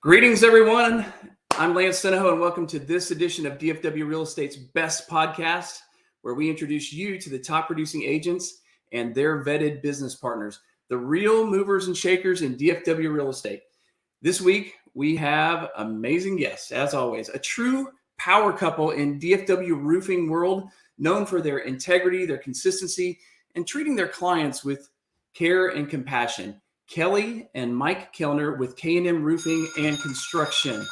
Greetings, everyone. I'm Lance Dunahoe, and welcome to this edition of DFW Real Estate's Best Podcast, where we introduce you to the top producing agents and their vetted business partners, the real movers and shakers in DFW Real Estate. This week, we have amazing guests, as always, a true power couple in DFW roofing world, known for their integrity, their consistency, and treating their clients with care and compassion. Kelly and Mike Kellner with K&M Roofing and Construction.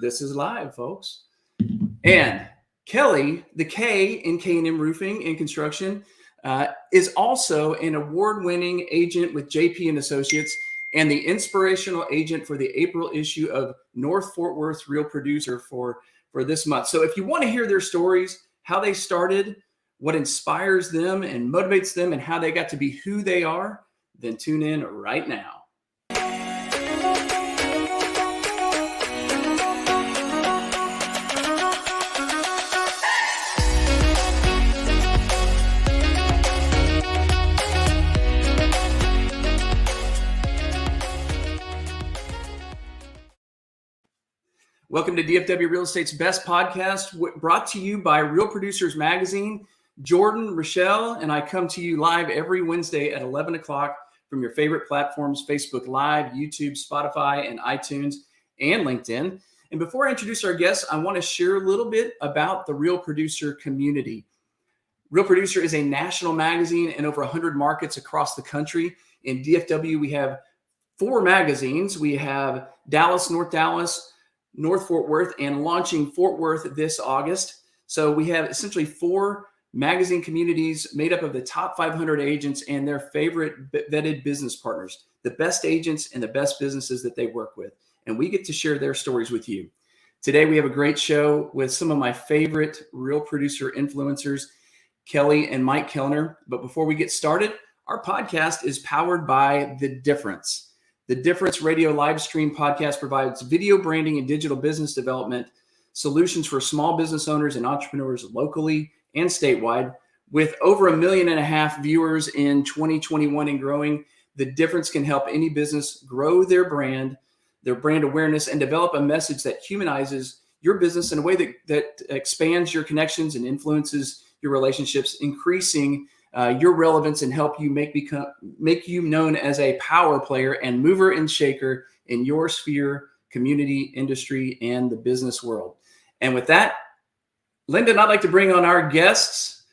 This is live, folks. And Kelly, the K in K&M Roofing and Construction, is also an award-winning agent with JP & Associates and the inspirational agent for the April issue of North Fort Worth Real Producer for this month. So if you want to hear their stories, how they started, what inspires them and motivates them, and how they got to be who they are, then tune in right now. Welcome to DFW Real Estate's Best Podcast, brought to you by Real Producers Magazine. Jordan, Rochelle, and I come to you live every Wednesday at 11 o'clock from your favorite platforms, Facebook Live, YouTube, Spotify, and iTunes, and LinkedIn. And before I introduce our guests, I want to share a little bit about the Real Producer community. Real Producer is a national magazine in over 100 markets across the country. In DFW, we have 4 magazines. We have Dallas, North Fort Worth, and launching Fort Worth this August. So we have essentially 4 magazine communities made up of the top 500 agents and their favorite vetted business partners, the best agents and the best businesses that they work with. And we get to share their stories with you. Today, we have a great show with some of my favorite Real Producer influencers, Kelly and Mike Kellner. But before we get started, our podcast is powered by Thedifference. The Difference radio live stream podcast provides video branding and digital business development solutions for small business owners and entrepreneurs locally and statewide. With over 1.5 million viewers in 2021 and growing, The Difference can help any business grow their brand awareness, and develop a message that humanizes your business in a way that expands your connections and influences your relationships, increasing your relevance and help you make you known as a power player and mover and shaker in your sphere, community, industry, and the business world. And with that, Lyndon, I'd like to bring on our guests,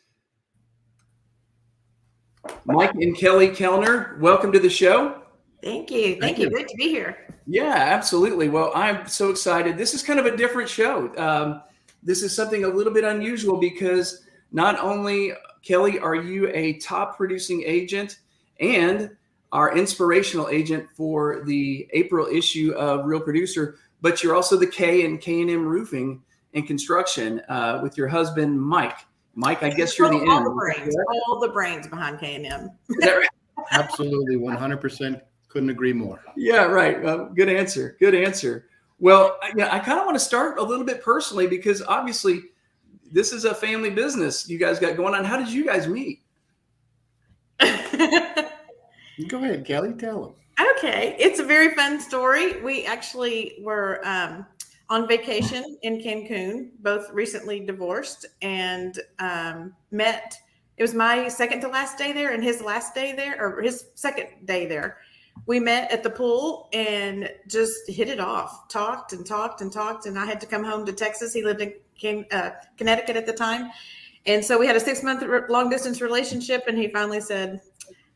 Mike and Kelly Kellner. Welcome to the show. Thank you. Thank you. Great to be here. Yeah, absolutely. Well, I'm so excited. This is kind of a different show. This is something a little bit unusual because not only, Kelly, are you a top producing agent and our inspirational agent for the April issue of Real Producer, but you're also the K in K&M Roofing and Construction with your husband, Mike. Mike, I guess you're the all M. All the brains behind K&M. Is that right? Absolutely, 100%. Couldn't agree more. Yeah, right. Good answer. Good answer. Well, I kind of want to start a little bit personally because obviously this is a family business you guys got going on. How did you guys meet? Go ahead, Kelly. Tell them. Okay. It's a very fun story. We actually were on vacation in Cancun, both recently divorced, and met. It was my second to last day there and his last day there, or his second day there. We met at the pool and just hit it off, talked. And I had to come home to Texas. He lived in Connecticut at the time. And so we had a 6-month long distance relationship. And he finally said,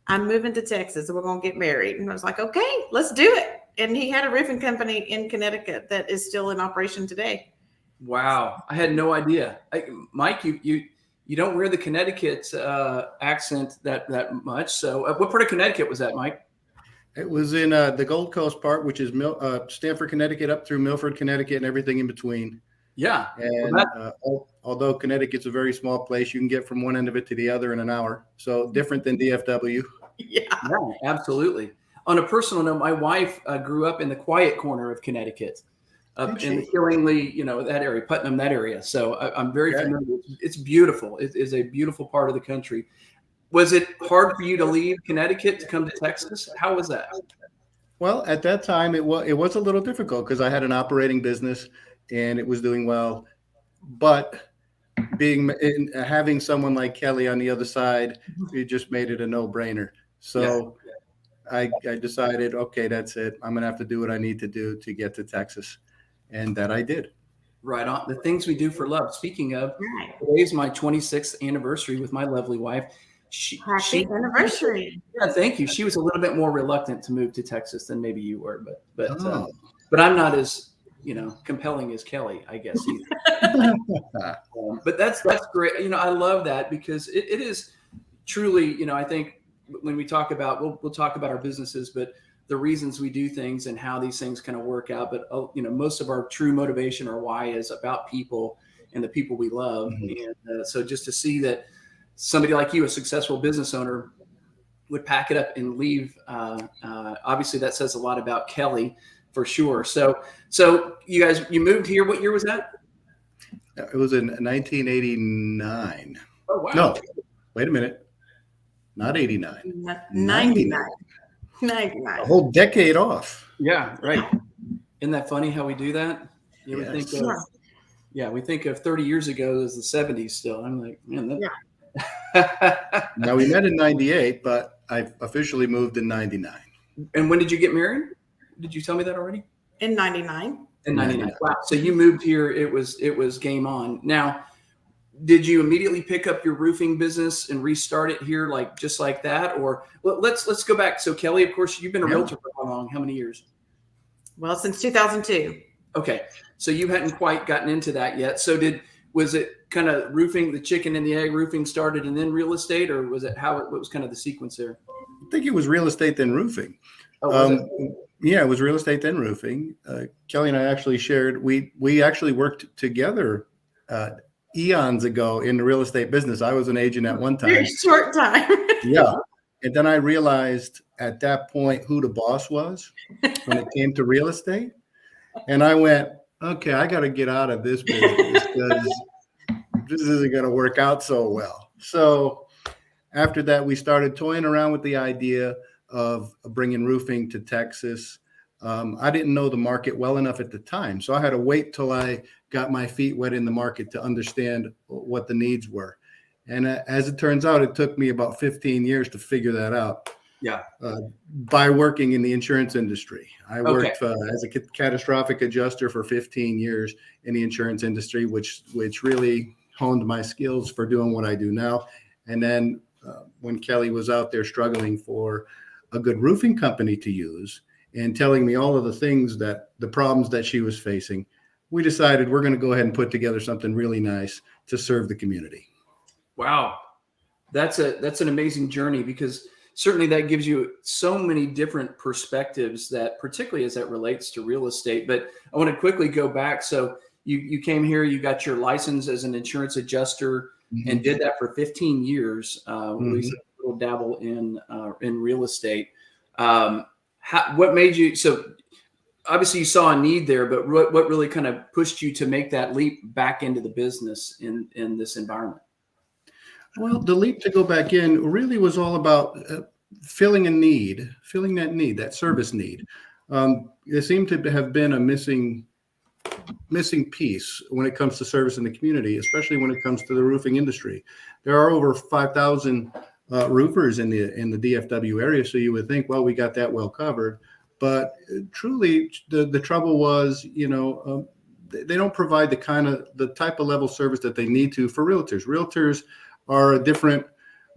I'm moving to Texas and we're going to get married. And I was like, okay, let's do it. And he had a roofing company in Connecticut that is still in operation today. Wow. I had no idea. Mike, you don't wear the Connecticut accent that much. So what part of Connecticut was that, Mike? It was in the Gold Coast part, which is Stamford, Connecticut, up through Milford, Connecticut, and everything in between. Yeah. And although Connecticut's a very small place, you can get from one end of it to the other in an hour. So different than DFW. Yeah, absolutely. On a personal note, my wife grew up in the quiet corner of Connecticut, up in the Killingly, that area, Putnam, that area. So I'm very familiar. It's beautiful. It is a beautiful part of the country. Was it hard for you to leave Connecticut to come to Texas? How was that? Well, at that time, it was a little difficult because I had an operating business and it was doing well. But having someone like Kelly on the other side, it just made it a no-brainer. Yeah. So I decided, okay, that's it. I'm going to have to do what I need to do to get to Texas. And that I did. Right on. The things we do for love. Speaking of, Right. today's my 26th anniversary with my lovely wife. Happy anniversary. Yeah, thank you. She was a little bit more reluctant to move to Texas than maybe you were, Oh. but I'm not as, compelling as Kelly, I guess, either. But that's great. I love that because it is truly, I think when we talk about, we'll talk about our businesses, but the reasons we do things and how these things kind of work out. But, most of our true motivation or why is about people and the people we love. Mhm. And so just to see that somebody like you, a successful business owner, would pack it up and leave. Obviously, that says a lot about Kelly for sure. So you guys, you moved here. What year was that? It was in 1989. Oh, wow. No, wait a minute. Not 89. 99. A 99. whole decade off. Yeah, right. Isn't that funny how we do that? Yeah, we Yes. think of, we think of 30 years ago as the 70s still. I'm like, man, Now we met in 98, but I officially moved in 99. And when did you get married? Did you tell me that already? In 99. In 99. Wow. So you moved here. It was game on. Now, did you immediately pick up your roofing business and restart it here, just like that? Or let's go back. So Kelly, of course, you've been a realtor for how long? How many years? Well, since 2002. Okay. So you hadn't quite gotten into that yet. So was it kind of roofing, the chicken and the egg, roofing started and then real estate, or was it what was kind of the sequence there? I think it was real estate then roofing. Oh, was it? Yeah, it was real estate then roofing. Kelly and I actually shared. We actually worked together eons ago in the real estate business. I was an agent at one time. Very short time. Yeah, and then I realized at that point who the boss was when it came to real estate, and I went, okay, I got to get out of this business because this isn't going to work out so well. So after that, we started toying around with the idea of bringing roofing to Texas. I didn't know the market well enough at the time, so I had to wait till I got my feet wet in the market to understand what the needs were. And as it turns out, it took me about 15 years to figure that out. Yeah. By working in the insurance industry. I worked as a catastrophic adjuster for 15 years in the insurance industry, which really honed my skills for doing what I do now. And then when Kelly was out there struggling for a good roofing company to use and telling me all of the problems that she was facing, we decided we're going to go ahead and put together something really nice to serve the community. Wow. That's an amazing journey, because certainly that gives you so many different perspectives, that particularly as that relates to real estate. But I want to quickly go back. So you came here, you got your license as an insurance adjuster, Mm-hmm. and did that for 15 years. Mm-hmm. At least a little dabble in real estate. What made you, so obviously you saw a need there, but what really kind of pushed you to make that leap back into the business in this environment? Well, the leap to go back in really was all about filling that need, that service need. There seemed to have been a missing piece when it comes to service in the community, especially when it comes to the roofing industry. There are over 5,000 roofers in the DFW area, so you would think, well, we got that well covered. But truly, the trouble was, they don't provide the type of level service that they need to for realtors. Realtors are a different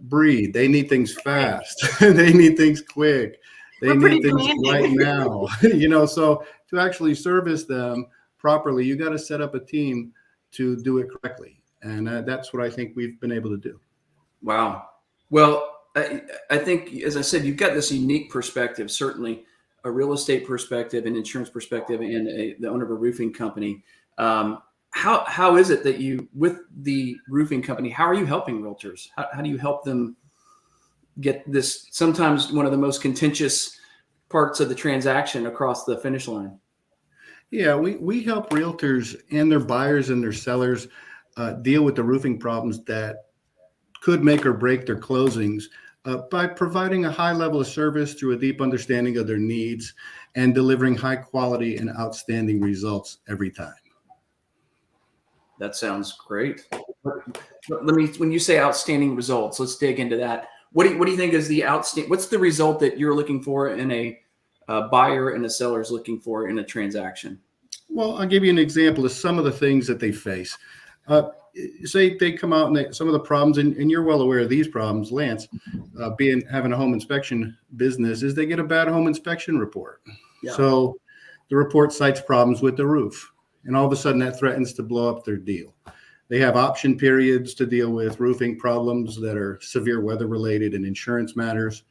breed. They need things fast. They need things quick. They need things right now. So to actually service them properly, you got to set up a team to do it correctly. And that's what I think we've been able to do. Wow. Well, I think, as I said, you've got this unique perspective, certainly a real estate perspective, an insurance perspective, and the owner of a roofing company. How is it that you, with the roofing company, how are you helping realtors? How do you help them get this, sometimes one of the most contentious parts of the transaction, across the finish line? Yeah, we help realtors and their buyers and their sellers deal with the roofing problems that could make or break their closings by providing a high level of service through a deep understanding of their needs and delivering high quality and outstanding results every time. That sounds great. When you say outstanding results, let's dig into that. What do you think is the outstanding? What's the result that you're looking for in a buyer and a seller is looking for in a transaction? Well, I'll give you an example of some of the things that they face. Say they come out and some of the problems, and you're well aware of these problems, Lance, having a home inspection business, is they get a bad home inspection report. Yeah. So the report cites problems with the roof, and all of a sudden that threatens to blow up their deal. They have option periods to deal with roofing problems that are severe weather related and insurance matters,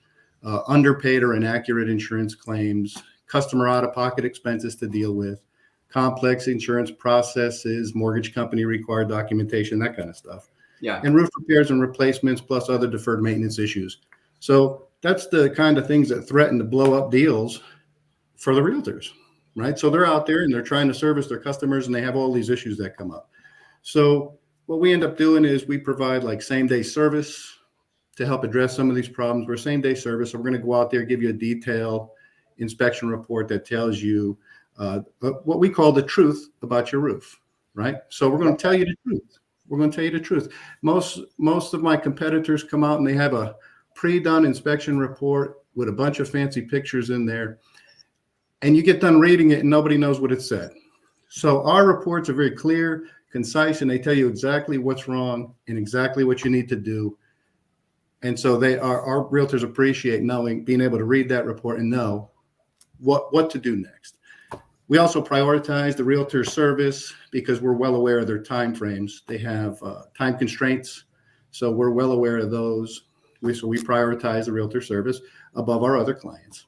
underpaid or inaccurate insurance claims, customer out-of-pocket expenses to deal with, complex insurance processes, mortgage company required documentation, that kind of stuff. Yeah. And roof repairs and replacements, plus other deferred maintenance issues. So that's the kind of things that threaten to blow up deals for the realtors, right? So they're out there and they're trying to service their customers and they have all these issues that come up. So what we end up doing is we provide like same-day service to help address some of these problems. We're same-day service. So we're going to go out there, give you a detailed inspection report that tells you what we call the truth about your roof, right? So we're going to tell you the truth. We're going to tell you the truth. Most of my competitors come out and they have a pre-done inspection report with a bunch of fancy pictures in there, and you get done reading it and nobody knows what it said. So our reports are very clear, concise, and they tell you exactly what's wrong and exactly what you need to do. And so our realtors appreciate being able to read that report and know what to do next. We also prioritize the realtor service because we're well aware of their time frames. They have time constraints, so we're well aware of those. So we prioritize the realtor service above our other clients.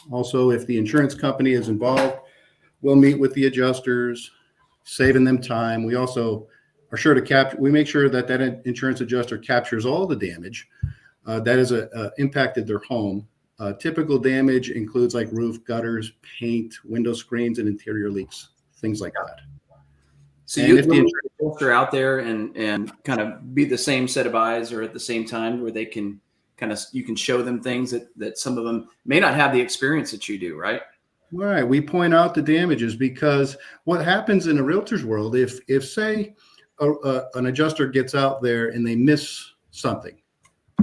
Also, if the insurance company is involved, we'll meet with the adjusters, saving them time. We also are sure to we make sure that insurance adjuster captures all the damage that has impacted their home. Typical damage includes like roof, gutters, paint, window screens, and interior leaks, things like that. So if the insurance are out there and kind of be the same set of eyes or at the same time where they can you can show them things that some of them may not have the experience that you do, right? Right. We point out the damages because what happens in a realtor's world, if say an adjuster gets out there and they miss something,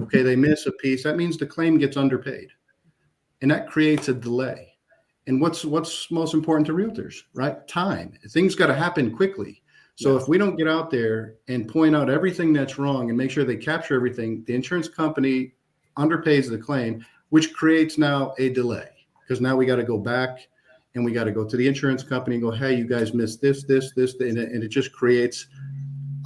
okay, they miss a piece, that means the claim gets underpaid. And that creates a delay. And what's most important to realtors, right? Time. Things got to happen quickly. So if we don't get out there and point out everything that's wrong and make sure they capture everything, the insurance company underpays the claim, which creates now a delay. Because now we got to go back and we got to go to the insurance company and go, hey, you guys missed this, and it just creates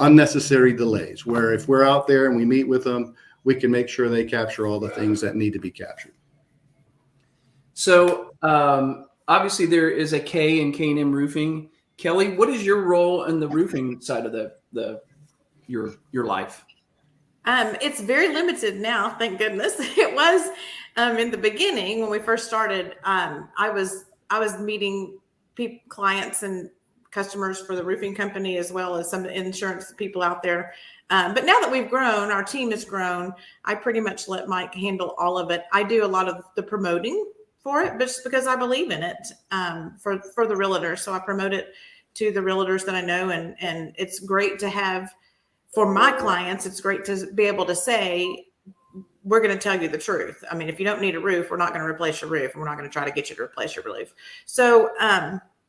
unnecessary delays. Where if we're out there and we meet with them, we can make sure they capture all the things that need to be captured. So obviously there is a K in K&M Roofing. Kelly, what is your role in the roofing side of your life? It's very limited now, thank goodness. It was in the beginning when we first started. I was meeting clients and customers for the roofing company as well as some insurance people out there. But now that we've grown, our team has grown. I pretty much let Mike handle all of it. I do a lot of the promoting for it, but just because I believe in it for the realtors. So I promote it to the realtors that I know, and it's great to have for my clients. It's great to be able to say, we're going to tell you the truth. I mean, if you don't need a roof, we're not going to replace your roof, and we're not going to try to get you to replace your roof. So,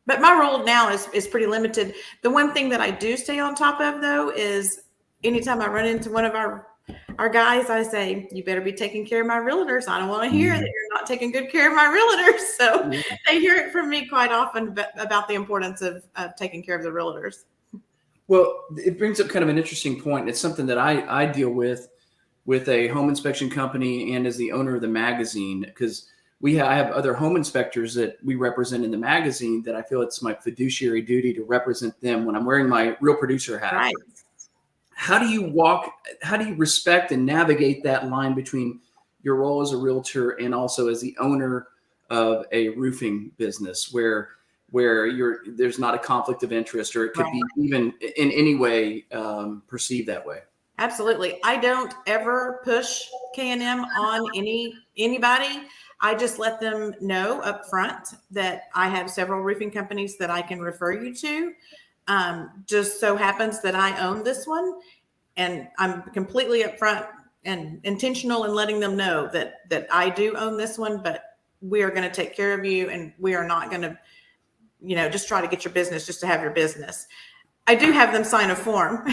but my role now is pretty limited. The one thing that I do stay on top of though is anytime I run into one of our guys, I say, you better be taking care of my realtors. I don't want to hear that you're not taking good care of my realtors. So they hear it from me quite often about the importance of taking care of the realtors. Well, it brings up kind of an interesting point. It's something that I deal with a home inspection company and as the owner of the magazine, because I have other home inspectors that we represent in the magazine that I feel it's my fiduciary duty to represent them when I'm wearing my real producer hat. Right. How do you respect and navigate that line between your role as a realtor and also as the owner of a roofing business where there's not a conflict of interest, or it could be even in any way perceived that way? Absolutely. I don't ever push K&M on anybody. I just let them know up front that I have several roofing companies that I can refer you to. Just so happens that I own this one, and I'm completely upfront and intentional in letting them know that I do own this one, but we are going to take care of you, and we are not going to, just try to get your business just to have your business. I do have them sign a form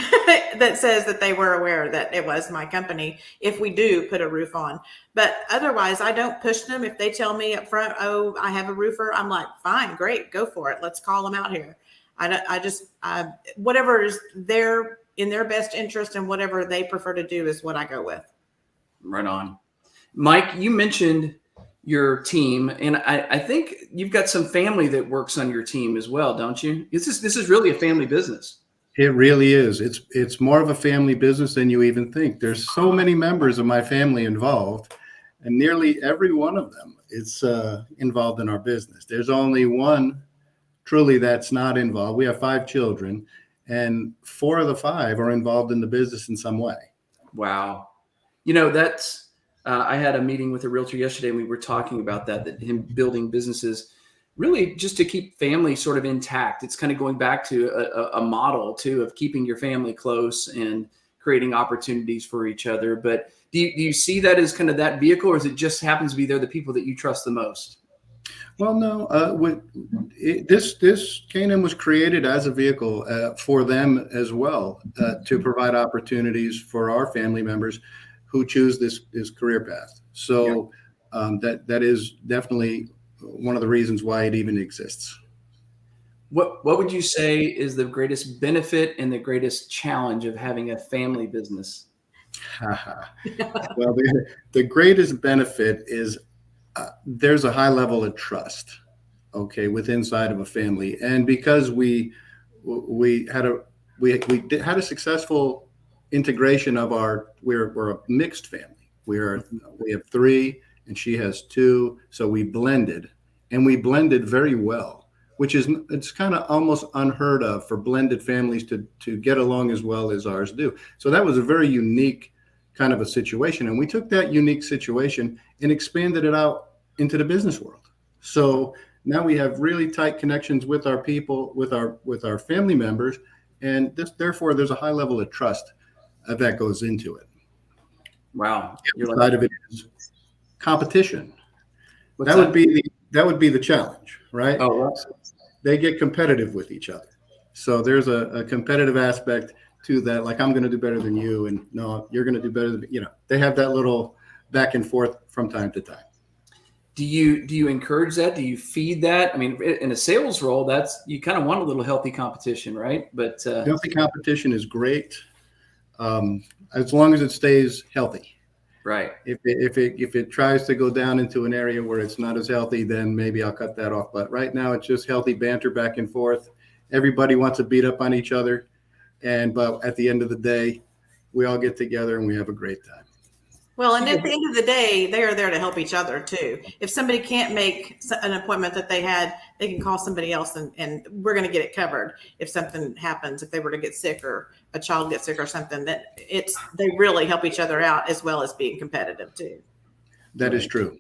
that says that they were aware that it was my company if we do put a roof on. But otherwise, I don't push them. If they tell me up front, oh, I have a roofer, I'm like, fine, great, go for it. Let's call them out here. Whatever is in their best interest and whatever they prefer to do is what I go with. Right on. Mike, you mentioned your team, and I think you've got some family that works on your team as well, don't you? This is really a family business. It really is. It's more of a family business than you even think. There's so many members of my family involved, and nearly every one of them is involved in our business. There's only one truly that's not involved. We have 5 children, and 4 of the 5 are involved in the business in some way. Wow. That's I had a meeting with a realtor yesterday, and we were talking about that him building businesses really just to keep family sort of intact. It's kind of going back to a model too of keeping your family close and creating opportunities for each other. But do you see that as kind of that vehicle, or is it just happens to be they're the people that you trust the most? Well, no, this K&M was created as a vehicle for them as well, to provide opportunities for our family members who choose this career path. So that is definitely one of the reasons why it even exists. What would you say is the greatest benefit and the greatest challenge of having a family business? Well, the greatest benefit is there's a high level of trust, with inside of a family, and because we had a successful integration of we're a mixed family. We have 3 and she has 2, so we blended very well, it's kind of almost unheard of for blended families to get along as well as ours do. So that was a very unique kind of a situation, and we took that unique situation and expanded it out into the business world. So now we have really tight connections with our people, with our family members, and therefore there's a high level of trust that goes into it. Wow. The other side of it is competition. That would be the challenge, right? Oh, wow. They get competitive with each other. So there's a competitive aspect to that. Like, I'm going to do better than you, and no, you're going to do better than me. They have that little back and forth from time to time. Do you encourage that? Do you feed that? I mean, in a sales role, you kind of want a little healthy competition, right? But healthy competition is great, as long as it stays healthy. Right. If it tries to go down into an area where it's not as healthy, then maybe I'll cut that off. But right now, it's just healthy banter back and forth. Everybody wants to beat up on each other, but at the end of the day, we all get together and we have a great time. Well, and at the end of the day, they are there to help each other too. If somebody can't make an appointment that they had, they can call somebody else, and we're going to get it covered. If something happens, if they were to get sick or a child gets sick or something, they really help each other out, as well as being competitive too. That is true.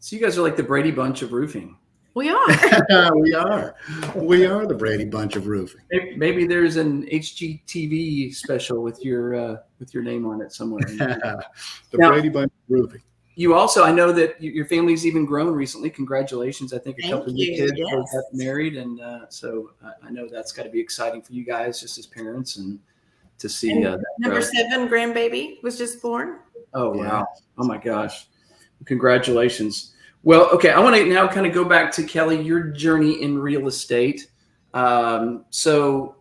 So you guys are like the Brady Bunch of roofing. We are. We are the Brady Bunch of roofing. Maybe there's an HGTV special with your name on it somewhere. Now, Brady Bunch of roofing. You also, I know that your family's even grown recently. Congratulations! I think a couple of your kids got married, and so I know that's got to be exciting for you guys, just as parents, and to see that number 7 grandbaby was just born. Oh wow! Oh my gosh! Congratulations. Well, okay, I want to now kind of go back to Kelly, your journey in real estate. So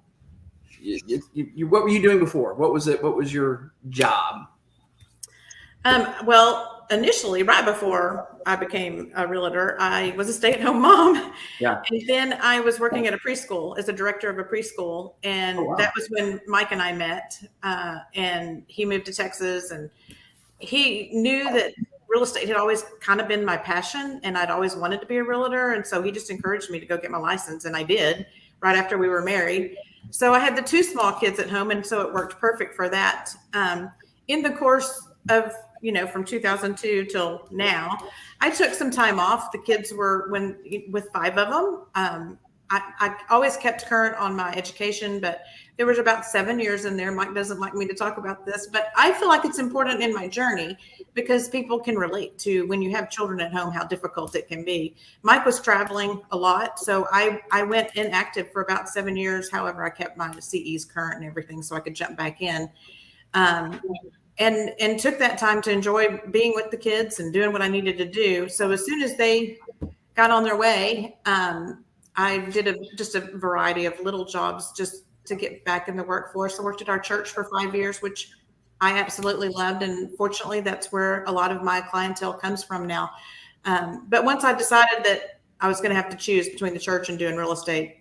what were you doing before? What was it? What was your job? Well, initially, right before I became a realtor, I was a stay-at-home mom. Yeah. And then I was working at a preschool as a director of a preschool. And that was when Mike and I met, and he moved to Texas, and he knew that real estate had always kind of been my passion, and I'd always wanted to be a realtor. And so he just encouraged me to go get my license, and I did right after we were married. So I had the 2 small kids at home, and so it worked perfect for that. In the course of, from 2002 till now, I took some time off. The kids were with 5 of them. I always kept current on my education, but there was about 7 years in there. Mike doesn't like me to talk about this, but I feel like it's important in my journey because people can relate to when you have children at home, how difficult it can be. Mike was traveling a lot, so I went inactive for about 7 years. However, I kept my CEs current and everything so I could jump back in. And took that time to enjoy being with the kids and doing what I needed to do. So as soon as they got on their way, I did just a variety of little jobs just to get back in the workforce. I worked at our church for 5 years, which I absolutely loved. And fortunately, that's where a lot of my clientele comes from now. But once I decided that I was going to have to choose between the church and doing real estate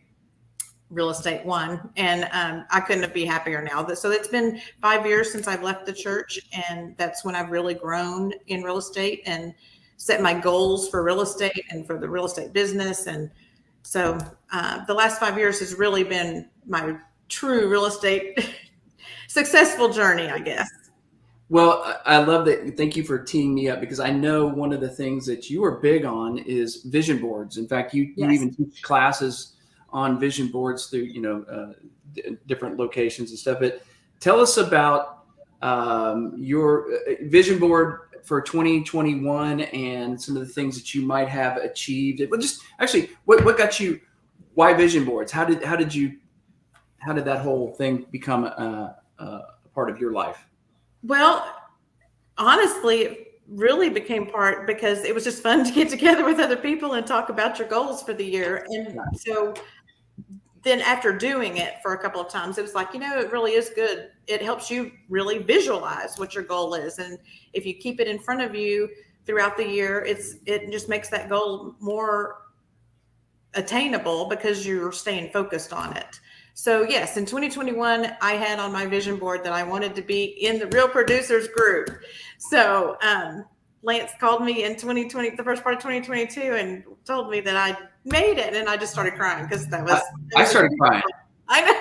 won. And I couldn't be happier now. So it's been 5 years since I've left the church. And that's when I've really grown in real estate and set my goals for real estate and for the real estate business. And so the last 5 years has really been my true real estate successful journey, I guess. Well, I love that. Thank you for teeing me up because I know one of the things that you are big on is vision boards. In fact, you even teach classes on vision boards through, different locations and stuff. But tell us about your vision board for 2021 and some of the things that you might have achieved. Well, just actually, what got you? Why vision boards? How did that whole thing become a part of your life? Well, honestly, it really became part because it was just fun to get together with other people and talk about your goals for the year. And so then after doing it for a couple of times, it was like, it really is good. It helps you really visualize what your goal is. And if you keep it in front of you throughout the year, it just makes that goal more attainable because you're staying focused on it. So yes, in 2021, I had on my vision board that I wanted to be in the Real Producers group. So Lance called me in 2020, the first part of 2022, and told me that I made it, and I just started crying because I started crying. I know.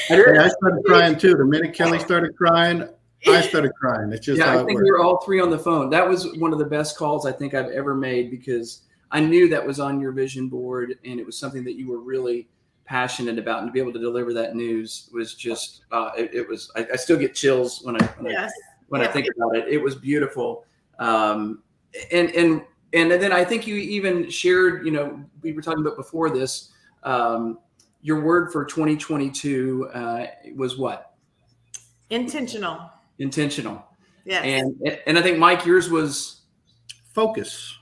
I started crying too. The minute Kelly started crying, I started crying. It's just how I it think works. we were all 3 on the phone. That was one of the best calls I think I've ever made because I knew that was on your vision board, and it was something that you were really passionate about, and to be able to deliver that news was just it was. I still get chills when I think about it. It was beautiful, and then I think you even shared. We were talking about before this. Your word for 2022 was what? Intentional. Yes. And I think Mike, yours was focus.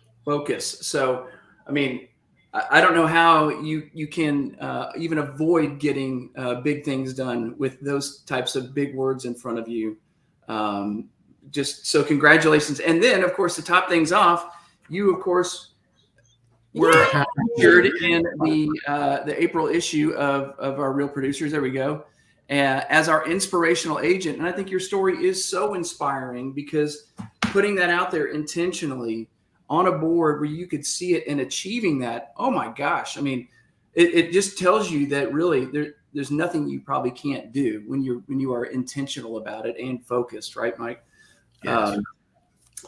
So, I mean, I don't know how you can even avoid getting big things done with those types of big words in front of you. Just so congratulations. And then, of course, to top things off, you, of course, were featured in the April issue of our Real Producers. There we go. As our inspirational agent. And I think your story is so inspiring because putting that out there intentionally on a board where you could see it and achieving that. Oh my gosh. I mean, it just tells you that really there's nothing you probably can't do when you are intentional about it and focused, right, Mike? Yes.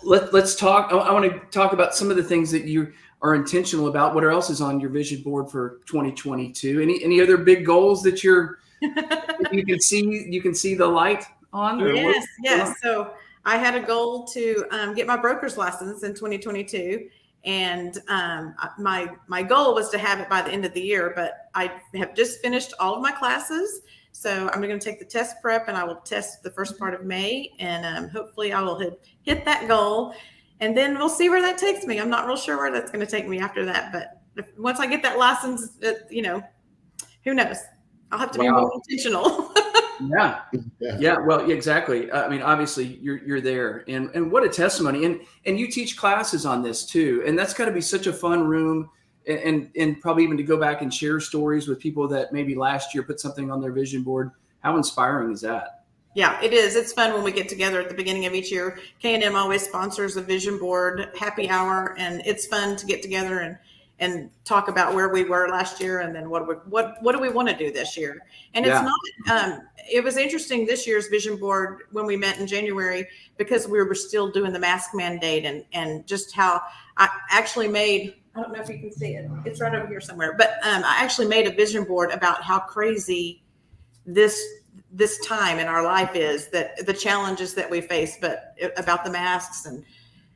Let's talk. I want to talk about some of the things that you are intentional about. What else is on your vision board for 2022? Any other big goals that you can see the light on? Yes. So I had a goal to get my broker's license in 2022, and my goal was to have it by the end of the year. But I have just finished all of my classes, so I'm going to take the test prep, and I will test the first part of May, and hopefully I will hit that goal, and then we'll see where that takes me. I'm not real sure where that's going to take me after that, but once I get that license, who knows? I'll have to be more intentional. Yeah. Well, exactly. I mean, obviously you're there, and what a testimony. And you teach classes on this too. And that's got to be such a fun room, and probably even to go back and share stories with people that maybe last year put something on their vision board. How inspiring is that? Yeah, it is. It's fun when we get together at the beginning of each year. K&M always sponsors a vision board happy hour, and it's fun to get together and talk about where we were last year and then what do we want to do this year. And it's not, it was interesting this year's vision board when we met in January, because we were still doing the mask mandate and just how I actually made, I don't know if you can see it, it's right over here somewhere, but I actually made a vision board about how crazy this time in our life is, that the challenges that we face, but about the masks and,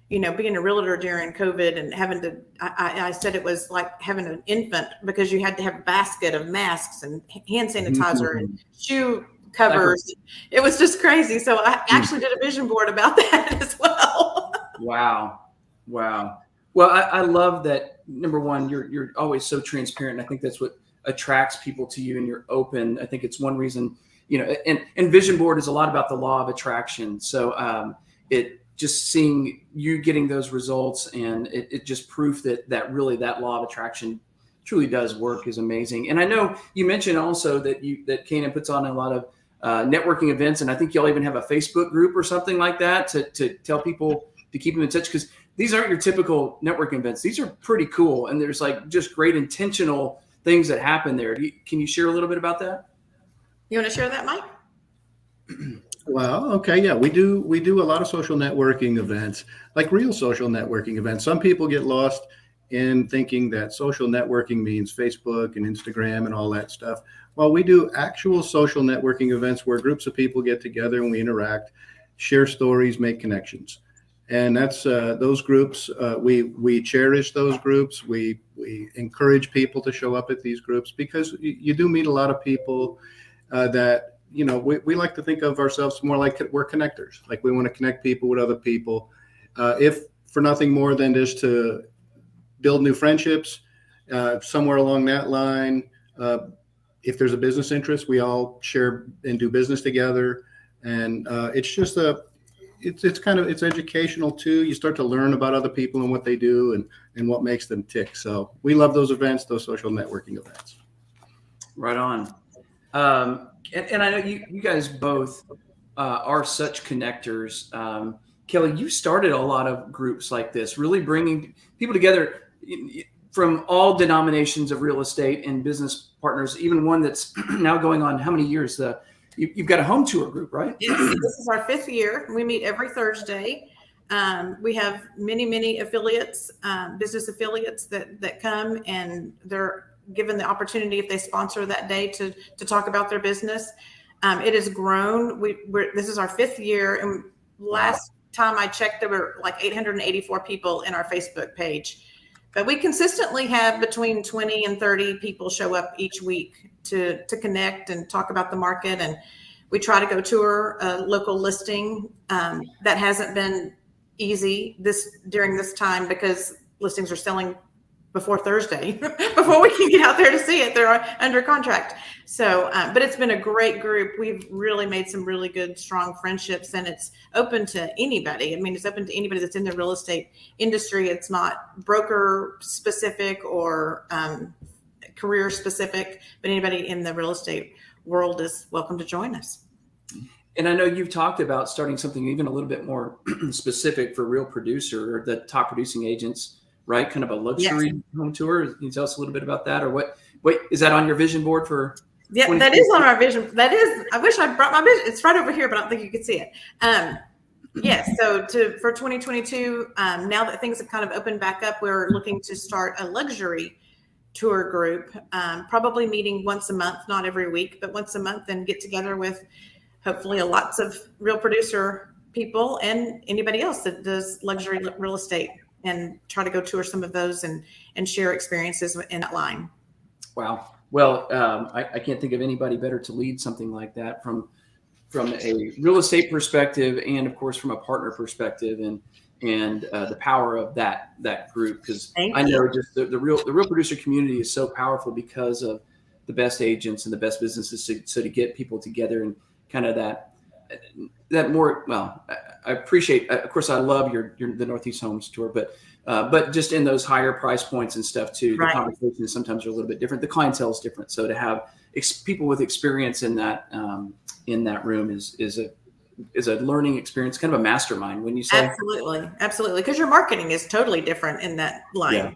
being a realtor during COVID and having to, I said it was like having an infant, because you had to have a basket of masks and hand sanitizer and shoe covers. It was just crazy. So I actually did a vision board about that as well. Wow. Well, I love that. Number one, you're always so transparent. And I think that's what attracts people to you, and you're open. I think it's one reason, and vision board is a lot about the law of attraction. So it just seeing you getting those results, and it just proof that really that law of attraction truly does work is amazing. And I know you mentioned also that K&N puts on a lot of networking events, and I think y'all even have a Facebook group or something like that to tell people to keep them in touch, because these aren't your typical networking events. These are pretty cool, and there's like just great intentional things that happen there. Can you share a little bit about that? You want to share that, Mike? Well, okay, yeah, we do a lot of social networking events, like real social networking events. Some people get lost in thinking that social networking means Facebook and Instagram and all that stuff. Well, we do actual social networking events where groups of people get together and we interact, share stories, make connections. And that's those groups. We cherish those groups. We encourage people to show up at these groups, because you do meet a lot of people that, we like to think of ourselves more like we're connectors. Like we want to connect people with other people, if for nothing more than just to build new friendships somewhere along that line. If there's a business interest, we all share and do business together. And it's just it's educational too. You start to learn about other people and what they do and what makes them tick. So we love those events, those social networking events. Right on. And I know you guys both are such connectors. Kelly, you started a lot of groups like this, really bringing people together from all denominations of real estate and business partners, even one that's now going on how many years? You've got a home tour group, right? Yes, this is our 5th year. We meet every Thursday. We have many affiliates, business affiliates that come, and they're given the opportunity, if they sponsor that day, to talk about their business. It has grown. This is our 5th year, and last time I checked, there were like 884 people in our Facebook page. But we consistently have between 20 and 30 people show up each week to connect and talk about the market. And we try to go tour a local listing. That hasn't been easy during this time, because listings are selling before Thursday, before we can get out there to see it. They're under contract. So, but it's been a great group. We've really made some really good, strong friendships, and it's open to anybody. I mean, it's open to anybody that's in the real estate industry. It's not broker specific or career specific, but anybody in the real estate world is welcome to join us. And I know you've talked about starting something even a little bit more specific for real producer, or the top producing agents, right? Kind of a luxury home tour. Can you tell us a little bit about that, or what is that on your vision board for? Yeah, that is on our vision. That is, I wish I brought my vision. It's right over here, but I don't think you could see it. Yes. So for 2022, now that things have kind of opened back up, we're looking to start a luxury tour group, probably meeting once a month, not every week, but once a month, and get together with hopefully lots of real producer people and anybody else that does luxury real estate, and try to go tour some of those and share experiences in that line. Wow. Well, I can't think of anybody better to lead something like that from a real estate perspective, and of course from a partner perspective, and the power of that group, because I know just the real producer community is so powerful because of the best agents and the best businesses. So to get people together and kind of that more, well, I appreciate, of course, I love the Northeast Homes tour, but just in those higher price points and stuff too, the conversations sometimes are a little bit different. The clientele is different. So to have people with experience in that room is a learning experience, kind of a mastermind, wouldn't you say? Absolutely. Because your marketing is totally different in that line.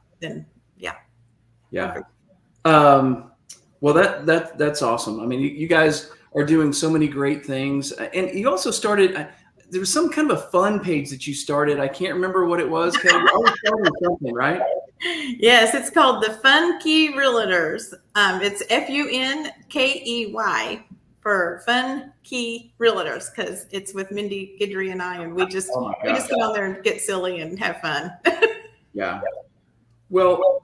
Yeah. Well, that's awesome. I mean, you guys are doing so many great things, and you also started. There was some kind of a fun page that you started. I can't remember what it was. Kelly, you always started something, right? Yes, it's called the Funkey Realtors. It's FUNKEY for Funkey Realtors, because it's with Mindy Guidry and I, and we just get on there and get silly and have fun. Yeah. Well,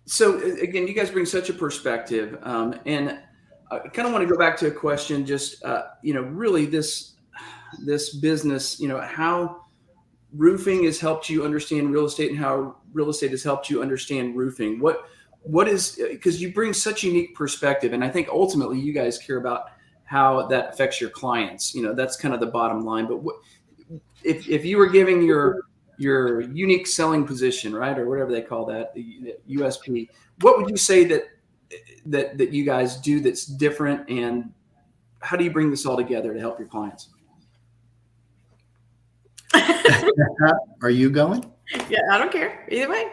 so again, you guys bring such a perspective, and I kind of want to go back to a question. Just really this business, how roofing has helped you understand real estate, and how real estate has helped you understand roofing. What is, because you bring such unique perspective, and I think ultimately you guys care about how that affects your clients. That's kind of the bottom line. But if you were giving your unique selling position, right, or whatever they call that, the USP, what would you say that you guys do that's different, and how do you bring this all together to help your clients? Are you going? Yeah, I don't care either way.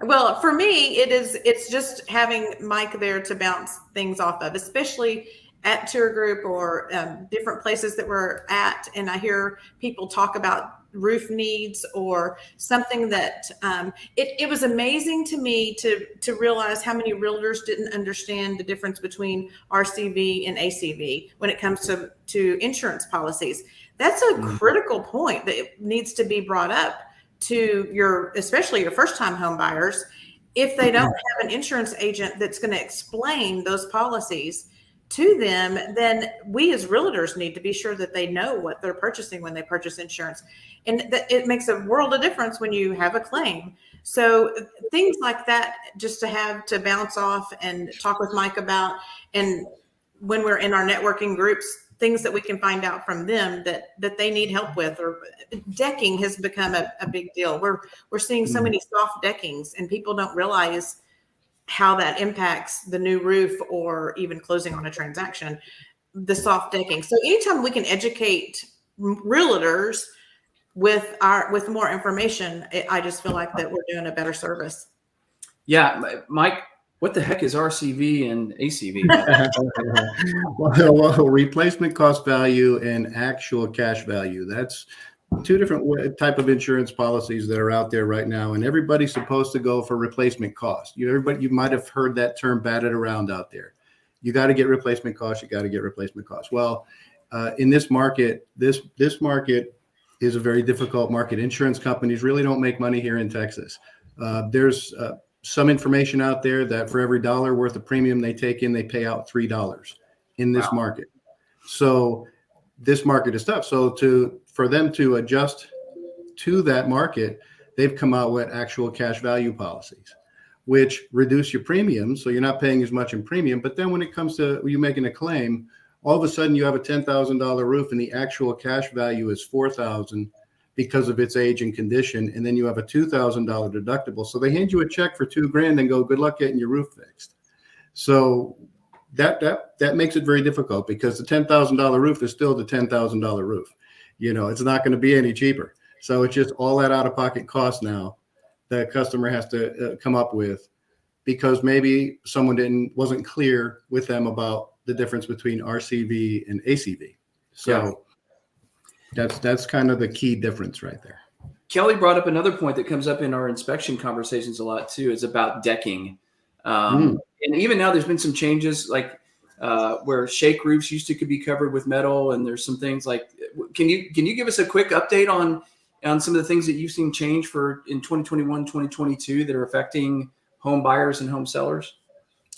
Well, for me, it's just having Mike there to bounce things off of, especially at tour group or different places that we're at, and I hear people talk about roof needs or something that it was amazing to me to realize how many realtors didn't understand the difference between RCV and ACV when it comes to insurance policies. That's a critical point that it needs to be brought up to especially your first-time home buyers. If they don't have an insurance agent that's going to explain those policies to them, then we as realtors need to be sure that they know what they're purchasing when they purchase insurance. And it makes a world of difference when you have a claim. So things like that, just to have to bounce off and talk with Mike about, and when we're in our networking groups, things that we can find out from them that they need help with. Or decking has become a big deal. We're seeing so many soft deckings, and people don't realize how that impacts the new roof or even closing on a transaction, the soft decking. So anytime we can educate realtors with more information, I just feel like that we're doing a better service. Yeah, Mike, what the heck is RCV and ACV? Well, replacement cost value and actual cash value. That's two different type of insurance policies that are out there right now, and everybody's supposed to go for replacement cost. You might have heard that term batted around out there. You got to get replacement cost. You got to get replacement cost. Well, in this market, this market is a very difficult market. Insurance companies really don't make money here in Texas. There's some information out there that for every $1 worth of premium they take in, they pay out $3 in this market. So this market is tough. So for them to adjust to that market, they've come out with actual cash value policies, which reduce your premium. So you're not paying as much in premium. But then when it comes to you making a claim, all of a sudden you have a $10,000 roof and the actual cash value is $4,000 because of its age and condition. And then you have a $2,000 deductible. So they hand you a check for $2,000 and go, good luck getting your roof fixed. So that makes it very difficult, because the $10,000 roof is still the $10,000 roof. It's not going to be any cheaper. So it's just all that out-of-pocket cost now that customer has to come up with, because maybe someone wasn't clear with them about the difference between RCV and ACV. So that's kind of the key difference right there. Kelly brought up another point that comes up in our inspection conversations a lot too, is about decking. And even now there's been some changes, like where shake roofs could be covered with metal, and there's some things like, can you give us a quick update on some of the things that you've seen change in 2021, 2022 that are affecting home buyers and home sellers?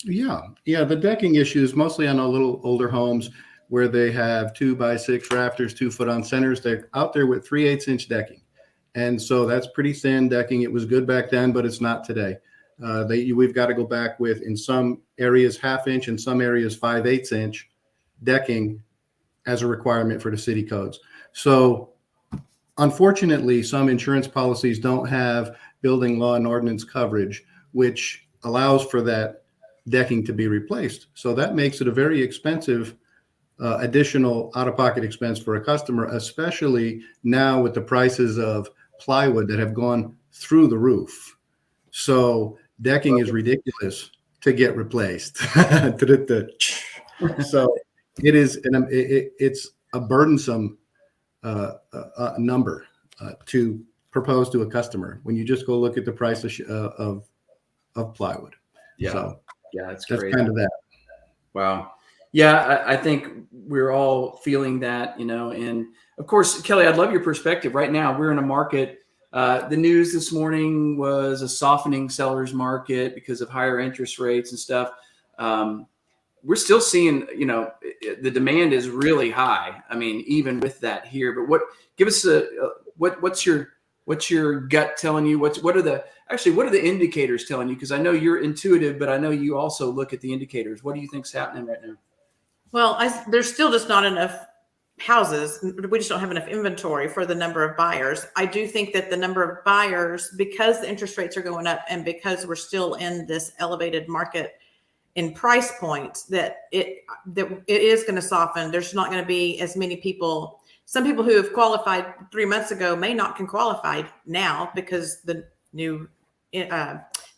Yeah, the decking issue is mostly on a little older homes where they have 2x6 rafters, 2-foot-on centers. They're out there with 3/8-inch decking. And so that's pretty thin decking. It was good back then, but it's not today. We've got to go back with, in some areas, 1/2 inch, in some areas 5/8-inch decking as a requirement for the city codes. So unfortunately, some insurance policies don't have building law and ordinance coverage, which allows for that decking to be replaced. So that makes it a very expensive additional out-of-pocket expense for a customer, especially now with the prices of plywood that have gone through the roof. So decking is ridiculous to get replaced. So it is, and it's a burdensome number to propose to a customer when you just go look at the price of plywood. Yeah. So yeah, that's kind of that. Wow. Yeah, I think we're all feeling that, and of course, Kelly, I'd love your perspective. Right now, we're in a market. The news this morning was a softening seller's market because of higher interest rates and stuff. We're still seeing, the demand is really high. I mean, even with that here, but give us what's your gut telling you? What are the indicators telling you? Because I know you're intuitive, but I know you also look at the indicators. What do you think's happening right now? Well, there's still just not enough houses. We just don't have enough inventory for the number of buyers. I do think that the number of buyers, because the interest rates are going up and because we're still in this elevated market in price points, that it is going to soften. There's not going to be as many people. Some people who have qualified 3 months ago may not can qualify now because the new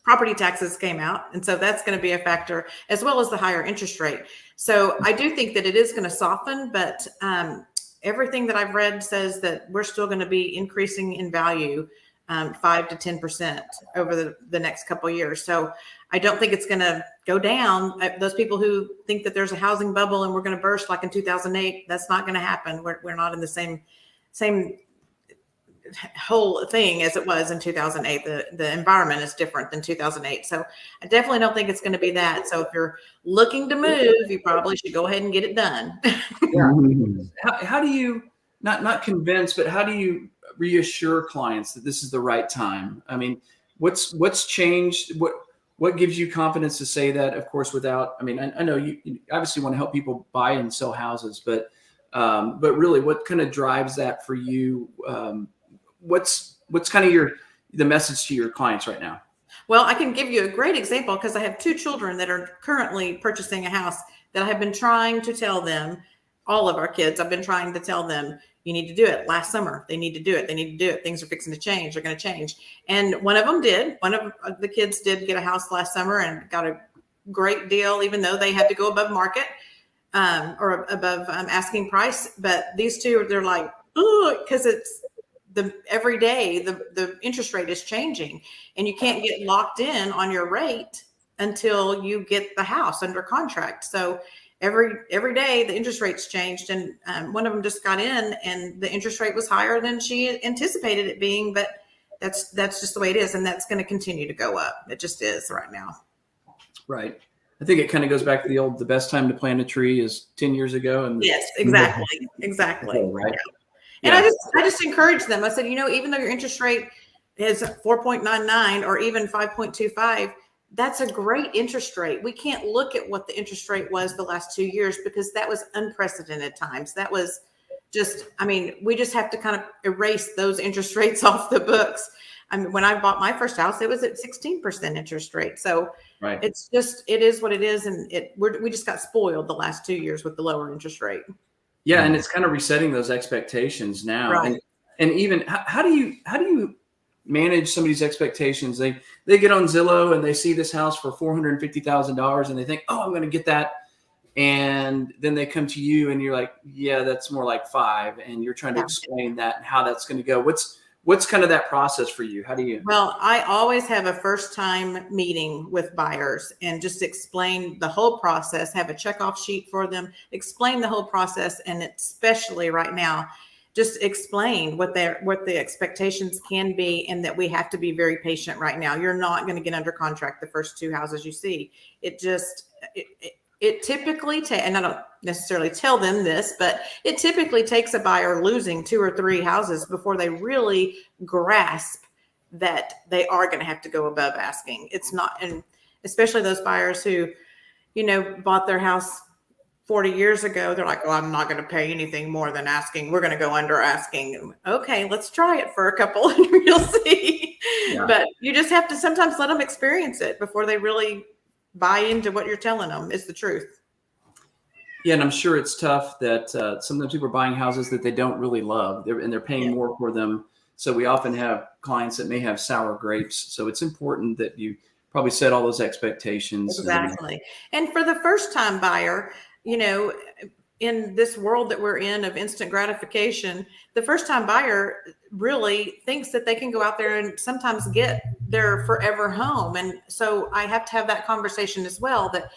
property taxes came out. And so that's going to be a factor, as well as the higher interest rate. So I do think that it is going to soften, but everything that I've read says that we're still going to be increasing in value 5 to 10% over the next couple of years. So I don't think it's going to go down. Those people who think that there's a housing bubble and we're going to burst like in 2008, that's not going to happen. We're not in the same whole thing as it was in 2008. The environment is different than 2008. So I definitely don't think it's going to be that. So if you're looking to move, you probably should go ahead and get it done. Yeah. How do you not convince, but how do you reassure clients that this is the right time? I mean, what's changed? What gives you confidence to say that? Of course, without, I mean, I know you obviously want to help people buy and sell houses, but really, what kind of drives that for you? What's kind of the message to your clients right now? Well, I can give you a great example because I have 2 children that are currently purchasing a house that I have been trying to tell them, all of our kids, I've been trying to tell them, you need to do it. Last summer, they need to do it. They need to do it. Things are fixing to change. They're going to change. And one of them did. One of the kids did get a house last summer and got a great deal, even though they had to go above market or above asking price. But these 2, they're like, oh, because it's every day the interest rate is changing and you can't get locked in on your rate until you get the house under contract. So every day the interest rates changed, and one of them just got in and the interest rate was higher than she anticipated it being, but that's just the way it is, and that's going to continue to go up. It just is right now. Right. I think it kind of goes back to the best time to plant a tree is 10 years ago. And yes, exactly. Right. And I just encourage them. I said, even though your interest rate is 4.99 or even 5.25, that's a great interest rate. We can't look at what the interest rate was the last 2 years because that was unprecedented times. That was just, we just have to kind of erase those interest rates off the books. When I bought my first house, it was at 16% interest rate. So right. It is what it is. And we just got spoiled the last 2 years with the lower interest rate. Yeah. And it's kind of resetting those expectations now. Right. And even how do you manage somebody's expectations? They get on Zillow and they see this house for $450,000 and they think, oh, I'm going to get that. And then they come to you and you're like, yeah, that's more like 5. And you're trying to explain that and how that's going to go. What's kind of that process for you? How do you? Well, I always have a first time meeting with buyers and just explain the whole process, have a checkoff sheet for them, explain the whole process. And especially right now, just explain what the expectations can be and that we have to be very patient right now. You're not going to get under contract the first 2 houses you see. It typically and I don't necessarily tell them this, but it typically takes a buyer losing 2 or 3 houses before they really grasp that they are going to have to go above asking. It's not, and especially those buyers who, bought their house 40 years ago, they're like, oh, I'm not going to pay anything more than asking. We're going to go under asking. Okay, let's try it for a couple and you'll see. Yeah. But you just have to sometimes let them experience it before they really buy into what you're telling them is the truth. Yeah, and I'm sure it's tough that sometimes people are buying houses that they don't really love, and they're paying more for them So we often have clients that may have sour grapes. So it's important that you probably set all those expectations. Exactly. And for the first time buyer, you know, in this world that we're in of instant gratification, the first time buyer really thinks that they can go out there and sometimes get their forever home. And so I have to have that conversation as well, that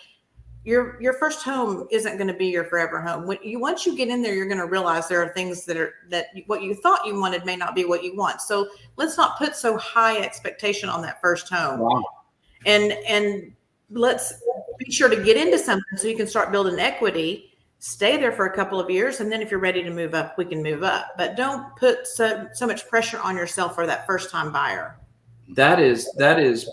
your first home isn't going to be your forever home. Once you get in there, you're going to realize there are things that what you thought you wanted may not be what you want. So let's not put so high expectation on that first home. Wow. And let's be sure to get into something so you can start building equity, stay there for a couple of years. And then if you're ready to move up, we can move up, but don't put so much pressure on yourself for that first time buyer. That is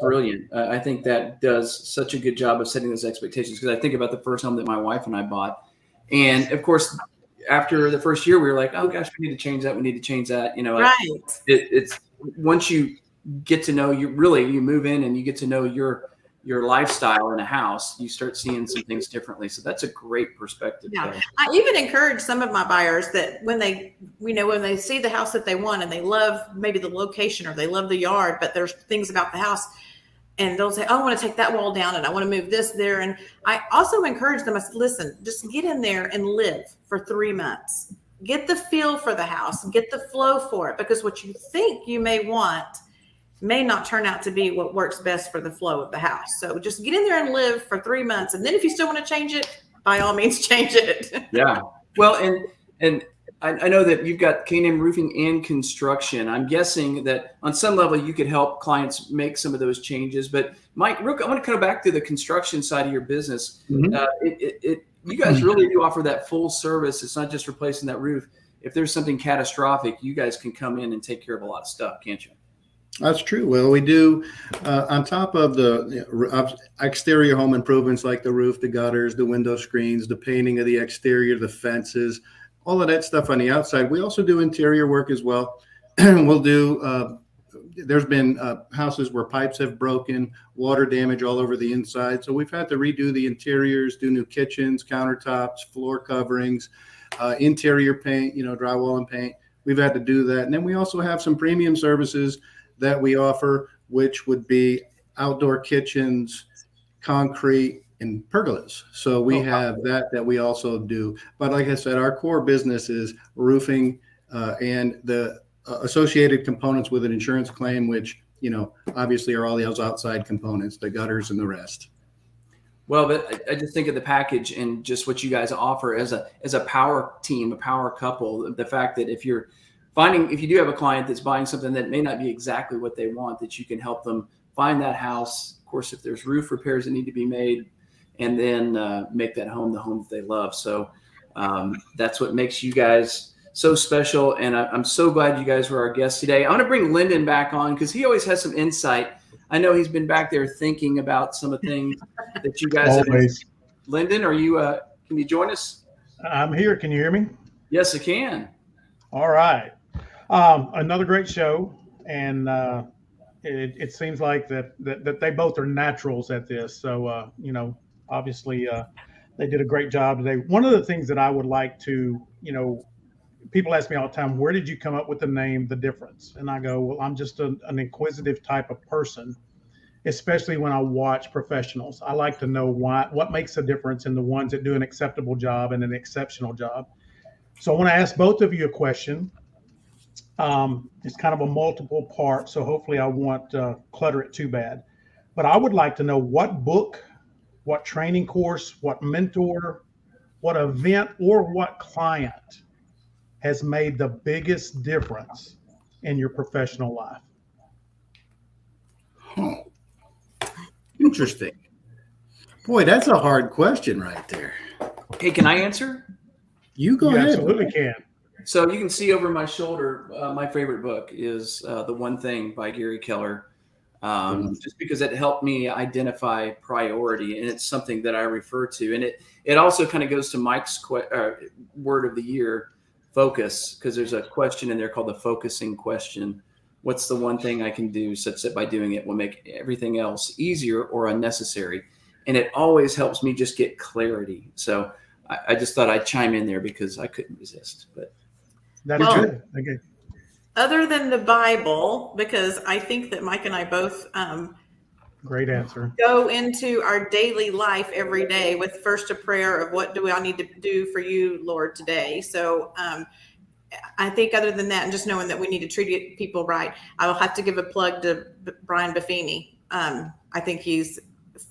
brilliant. I think that does such a good job of setting those expectations, because I think about the first home that my wife and I bought. And of course, after the first year, we were like, oh gosh, we need to change that. We need to change that. You know, right. It's once you get to know you move in and you get to know your lifestyle in a house, you start seeing some things differently. So that's a great perspective. Yeah. I even encourage some of my buyers that when they see the house that they want and they love maybe the location or they love the yard, but there's things about the house and they'll say, oh, I want to take that wall down and I want to move this there. And I also encourage them, I said, listen, just get in there and live for 3 months. Get the feel for the house, get the flow for it, because what you think you may want may not turn out to be what works best for the flow of the house. So just get in there and live for 3 months. And then if you still want to change it, by all means, change it. Yeah. Well, and I know that you've got K&M Roofing and Construction. I'm guessing that on some level you could help clients make some of those changes. But Mike, I want to come back to the construction side of your business. Mm-hmm. You guys really do offer that full service. It's not just replacing that roof. If there's something catastrophic, you guys can come in and take care of a lot of stuff, can't you? That's true. Well, we do on top of the exterior home improvements like the roof, the gutters, the window screens, the painting of the exterior, the fences, all of that stuff on the outside. We also do interior work as well. We'll do, there's been houses where pipes have broken, water damage all over the inside. So we've had to redo the interiors, do new kitchens, countertops, floor coverings, interior paint, drywall and paint. We've had to do that. And then we also have some premium services that we offer, which would be outdoor kitchens, concrete, and pergolas. So we have that we also do. But like I said, our core business is roofing and the associated components with an insurance claim, which, obviously are all those outside components, the gutters and the rest. Well, but I just think of the package and just what you guys offer as a power team, a power couple. The fact that if you do have a client that's buying something that may not be exactly what they want, that you can help them find that house. Of course, if there's roof repairs that need to be made, and then make that home the home that they love. So that's what makes you guys so special. And I'm so glad you guys were our guests today. I want to bring Lyndon back on because he always has some insight. I know he's been back there thinking about some of the things that you guys have. Lyndon, are you? Can you join us? I'm here. Can you hear me? Yes, I can. All right. Another great show, and it seems like that they both are naturals at this. So obviously they did a great job today. One of the things that I would like to, people ask me all the time, where did you come up with the name The Difference? And I go, well, I'm just an inquisitive type of person, especially when I watch professionals. I like to know what makes a difference in the ones that do an acceptable job and an exceptional job. So I want to ask both of you a question. It's kind of a multiple part, so hopefully I won't clutter it too bad. But I would like to know what book, what training course, what mentor, what event, or what client has made the biggest difference in your professional life. Oh, interesting. Boy, that's a hard question right there. Hey, can I answer? You go ahead. Absolutely can. So you can see over my shoulder, my favorite book is The One Thing by Gary Keller, just because it helped me identify priority, and it's something that I refer to. And it also kind of goes to Mike's word of the year, focus, because there's a question in there called the focusing question. What's the one thing I can do such that by doing it will make everything else easier or unnecessary? And it always helps me just get clarity. So I just thought I'd chime in there because I couldn't resist. But that's good. Okay. Other than the Bible, because I think that Mike and I both Great answer. go into our daily life every day with first a prayer of what do I need to do for you, Lord, today. So I think other than that, and just knowing that we need to treat people right, I will have to give a plug to Brian Buffini. I think he's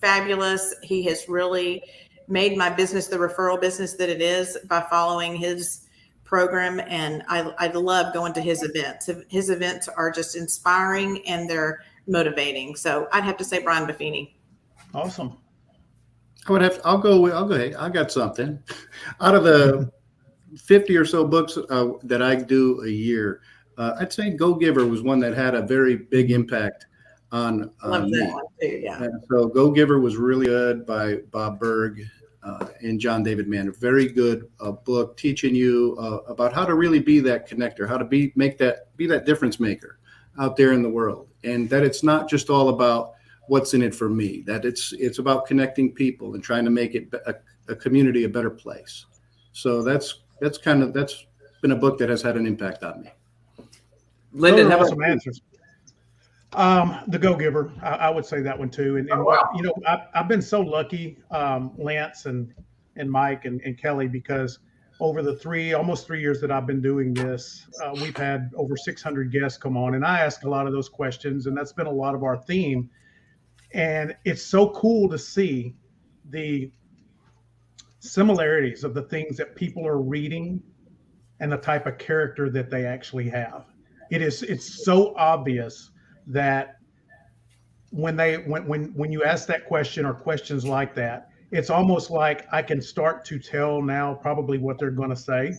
fabulous. He has really made my business the referral business that it is by following his program. And I love going to his events. His events are just inspiring and they're motivating. So I'd have to say Brian Buffini. Awesome. I'll go ahead. I got something. Out of the 50 or so books that I do a year, I'd say Go Giver was one that had a very big impact on Love me. that one too. Yeah. And so Go Giver was really good by Bob Berg and John David Mann. A very good book teaching you about how to really be that connector, how to be that difference maker out there in the world, and that it's not just all about what's in it for me. That it's about connecting people and trying to make it a community a better place. So that's been a book that has had an impact on me. Lyndon, how about awesome answers. The Go Giver, I would say that one too. And you know, I've been so lucky, Lance and Mike and Kelly, because over the almost 3 years that I've been doing this, we've had over 600 guests come on, and I ask a lot of those questions, and that's been a lot of our theme. And it's so cool to see the similarities of the things that people are reading and the type of character that they actually have. It's so obvious that when you ask that question or questions like that, it's almost like I can start to tell now probably what they're going to say,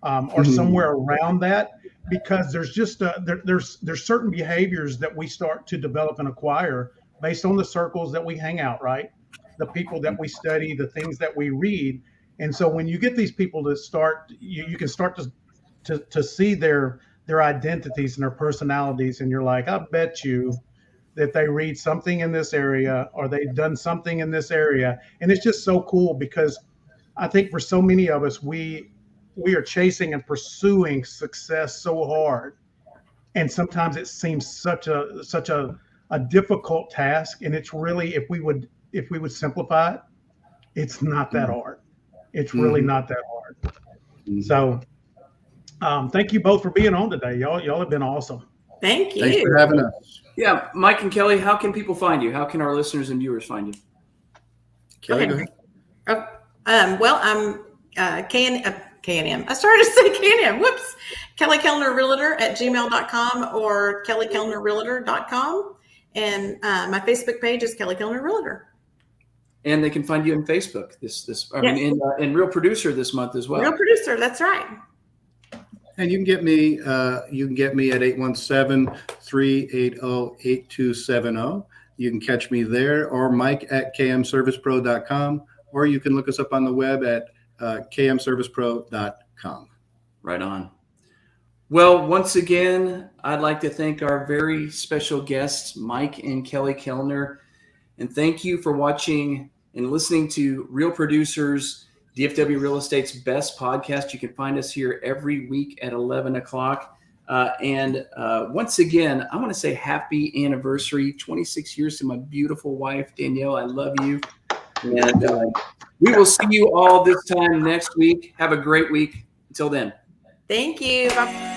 or somewhere around that, because there's just there's certain behaviors that we start to develop and acquire based on the circles that we hang out, right? The people that we study, the things that we read. And so when you get these people to start, you can start to see their identities and their personalities, and you're like, I bet you that they read something in this area or they've done something in this area. And it's just so cool, because I think for so many of us, we are chasing and pursuing success so hard, and sometimes it seems such a difficult task. And it's really, if we would simplify it, it's not that hard. It's really not that hard. So thank you both for being on today. Y'all have been awesome. Thank you. Thanks for having us. Yeah, Mike and Kelly, how can people find you? How can our listeners and viewers find you? Kelly, Okay. go ahead. Well, I'm K&M. I started to say K&M. Whoops. Kelly Kellner Realtor at gmail.com or kellykellnerrealtor.com. And my Facebook page is Kelly Kellner Realtor. And they can find you on Facebook. In Real Producer this month as well. Real Producer, that's right. And you can get me at 817-380-8270. You can catch me there, or Mike at kmservicepro.com, or you can look us up on the web at kmservicepro.com. Right on. Well, once again, I'd like to thank our very special guests, Mike and Kelly Kellner. And thank you for watching and listening to Real Producers, DFW Real Estate's best podcast. You can find us here every week at 11 o'clock. Once again, I want to say happy anniversary, 26 years to my beautiful wife, Danielle. I love you. And we will see you all this time next week. Have a great week. Until then. Thank you. Bye.